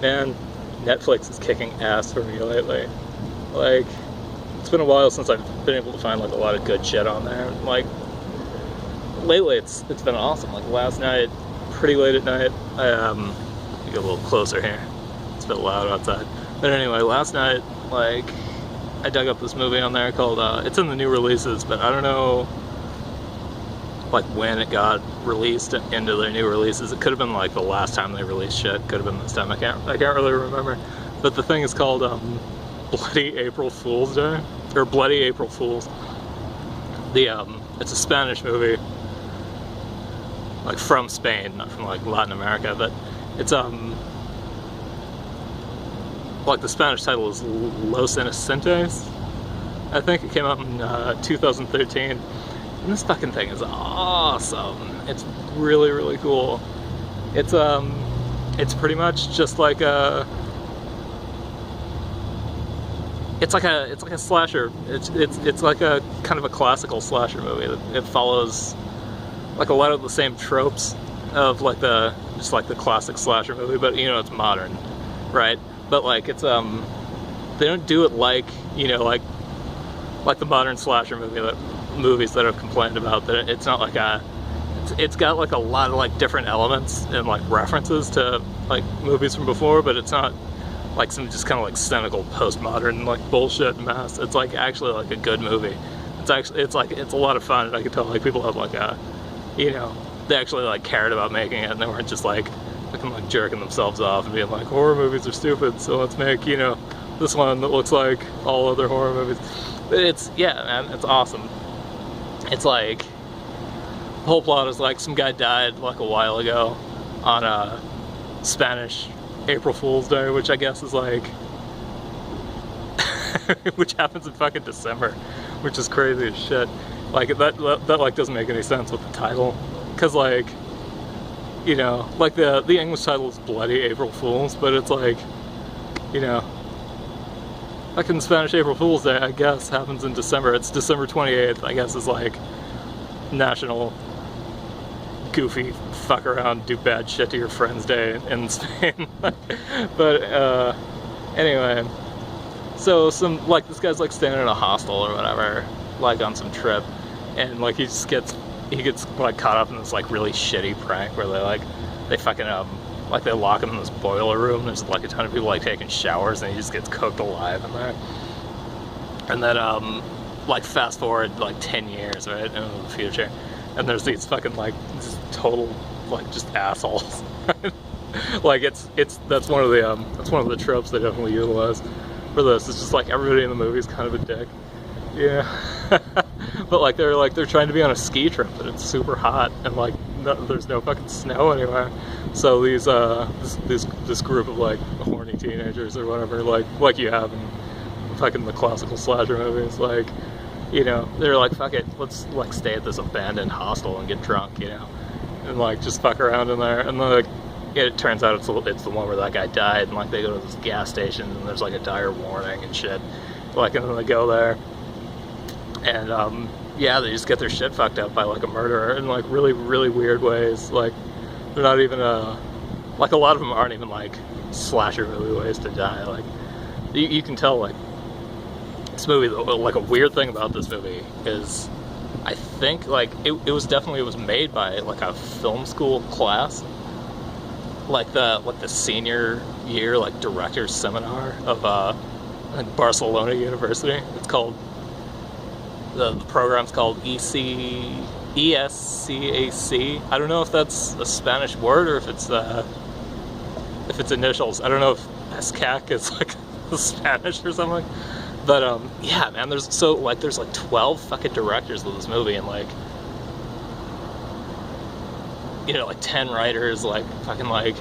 Man, Netflix is kicking ass for me lately. Like, it's been a while since I've been able to find like a lot of good shit on there. Like, lately it's been awesome. Like last night, pretty late at night, I get a little closer here. It's a bit loud outside. But anyway, last night, like, I dug up this movie on there called, it's in the new releases, but I don't know, like, when it got released into their new releases. It could have been, like, the last time they released shit. Could have been this time. I can't really remember. But the thing is called, Bloody April Fool's Day. Or Bloody April Fools. It's a Spanish movie. Like, from Spain, not from, like, Latin America. But it's, like, the Spanish title is Los Inocentes. I think it came out in 2013. And this fucking thing is awesome. It's really, really cool. It's pretty much just like a it's like a slasher. It's like a kind of a classical slasher movie. It follows like a lot of the same tropes of like the classic slasher movie, but you know, it's modern, right? But like it's they don't do it like, you know, like the modern slasher movies that have complained about that it's not like it's got like a lot of like different elements and like references to like movies from before, but it's not like some just kind of like cynical postmodern like bullshit mess. It's like actually like a good movie. It's a lot of fun, and I can tell like people have like a, you know, they actually like cared about making it, and they weren't just like fucking like jerking themselves off and being like, horror movies are stupid, so let's make, you know, this one that looks like all other horror movies. But it's, yeah, man, it's awesome. It's like, the whole plot is like some guy died like a while ago on a Spanish April Fool's Day, which I guess is like, which happens in fucking December, which is crazy as shit. Like, that like doesn't make any sense with the title, because like, you know, like the English title is Bloody April Fools, but it's like, you know, fucking Spanish April Fool's Day, I guess, happens in December. It's December 28th, I guess, is like National Goofy Fuck Around Do Bad Shit to Your Friends Day in Spain. But anyway, so like this guy's like staying in a hostel or whatever, like on some trip, and like he gets like caught up in this like really shitty prank where they fucking like they lock him in this boiler room. There's like a ton of people like taking showers, and he just gets cooked alive in there. And then like fast forward like 10 years, right, into the future, and there's these fucking like just total like just assholes. Like that's one of the tropes they definitely utilize for this. It's just like everybody in the movie is kind of a dick. Yeah. But like they're trying to be on a ski trip, and it's super hot, and like there's no fucking snow anywhere. So these this group of like horny teenagers or whatever, like you have in fucking the classical slasher movies, like, you know, they're like, fuck it, let's like stay at this abandoned hostel and get drunk, you know, and like just fuck around in there. And then like it turns out it's the one where that guy died, and like they go to this gas station, and there's like a dire warning and shit, like, and then they go there, and yeah, they just get their shit fucked up by like a murderer in like really, really weird ways. Like, they're not even like a lot of them aren't even like slasher movie ways to die. Like you can tell, like, this movie, like a weird thing about this movie is I think like it was made by like a film school class, like the senior year like director's seminar of like Barcelona University. It's called the program's called ESCAC. I don't know if that's a Spanish word or if it's initials. I don't know if ESCAC is like Spanish or something. But yeah, man, there's like 12 fucking directors of this movie, and like, you know, like 10 writers, like fucking like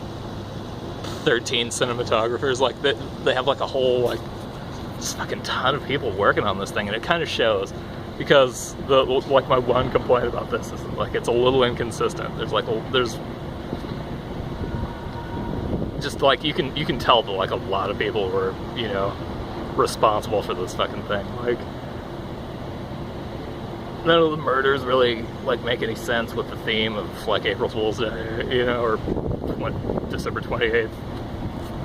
13 cinematographers. Like they have like a whole like just fucking ton of people working on this thing, and it kind of shows, because like my one complaint about this is like it's a little inconsistent. There's just like you can tell that like a lot of people were, you know, responsible for this fucking thing. Like, none of the murders really like make any sense with the theme of like April Fool's Day, you know, or December 28th,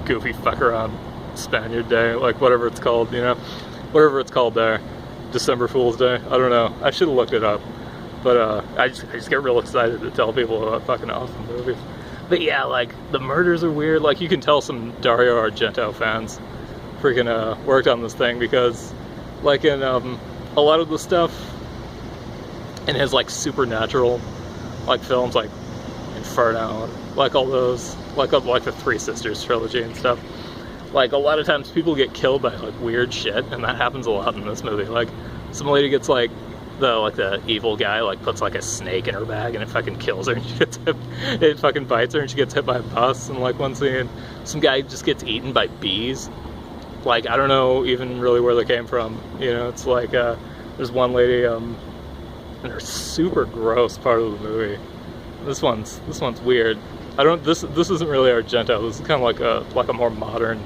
goofy fuck around Spaniard Day, like whatever it's called, you know, whatever it's called there, December Fool's Day. I don't know. I should have looked it up, but I just get real excited to tell people about fucking awesome movies. But yeah, like the murders are weird. Like you can tell some Dario Argento fans freaking worked on this thing, because like in a lot of the stuff in his like supernatural like films, like Inferno, like all those, like the Three Sisters trilogy and stuff, like a lot of times people get killed by like weird shit, and that happens a lot in this movie. Like some lady gets like the evil guy like puts like a snake in her bag and it fucking kills her, and she gets hit, it fucking bites her and she gets hit by a bus. And like one scene, some guy just gets eaten by bees. Like I don't know even really where they came from, you know. It's like there's one lady and they're super gross part of the movie. This one's weird. This isn't really Argento. This is kind of like a more modern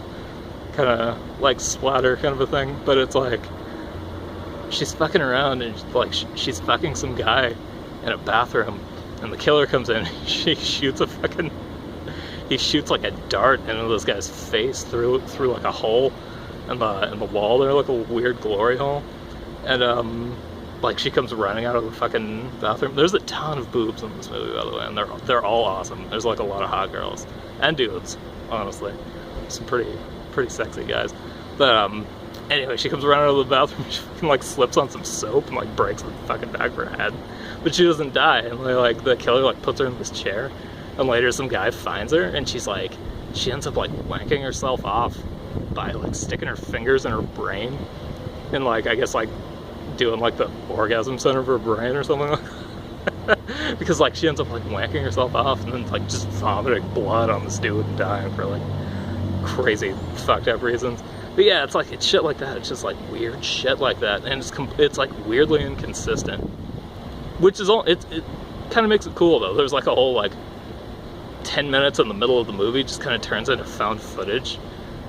kind of like splatter kind of a thing. But it's like she's fucking around and like she's fucking some guy in a bathroom, and the killer comes in. He shoots like a dart into this guy's face through like a hole in the wall there, like a weird glory hole. And like she comes running out of the fucking bathroom. There's a ton of boobs in this movie, by the way, and they're all awesome. There's like a lot of hot girls and dudes, honestly, some pretty sexy guys. But anyway, she comes running out of the bathroom. She fucking like slips on some soap and like breaks the fucking back of her head, but she doesn't die. And like the killer like puts her in this chair, and later some guy finds her, and she ends up like wanking herself off by like sticking her fingers in her brain, and like I guess like doing like the orgasm center of her brain or something like that. Because like she ends up like wanking herself off and then like just vomiting blood on this dude and dying for like crazy fucked up reasons. But yeah, it's shit like that. It's just like weird shit like that, and it's like weirdly inconsistent, which is all it kind of makes it cool though. There's like a whole like 10 minutes in the middle of the movie just kind of turns into found footage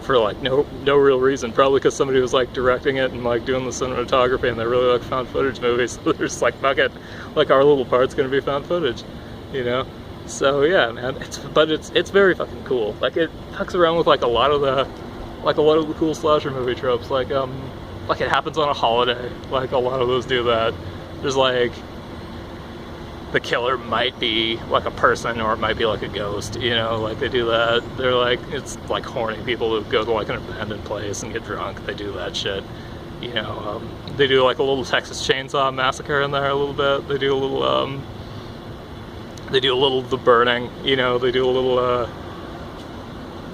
for like no real reason, probably because somebody was like directing it and like doing the cinematography, and they really like found footage movies, so they're just like, fuck it, like our little part's gonna be found footage, you know. So yeah, man, it's very fucking cool. Like it fucks around with like a lot of the cool slasher movie tropes, like it happens on a holiday, like a lot of those do that. There's like the killer might be like a person, or it might be like a ghost, you know, like they do that. They're like, it's like horny people who go to like an abandoned place and get drunk. They do that shit, you know. They do like a little Texas Chainsaw Massacre in there a little bit. They do a little The Burning, you know. They do a little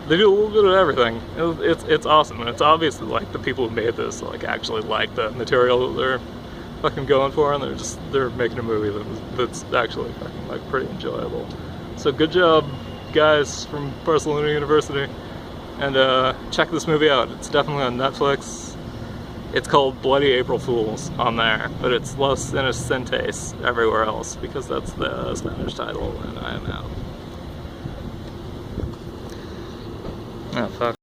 bit of everything. It's awesome, and it's obviously like the people who made this like actually like the material that they're fucking going for, and they're making a movie that's actually fucking like pretty enjoyable. So good job, guys from Barcelona University, and check this movie out. It's definitely on Netflix. It's called Bloody April Fools on there, but it's Los Inocentes everywhere else, because that's the Spanish title, and I am out. Oh fuck.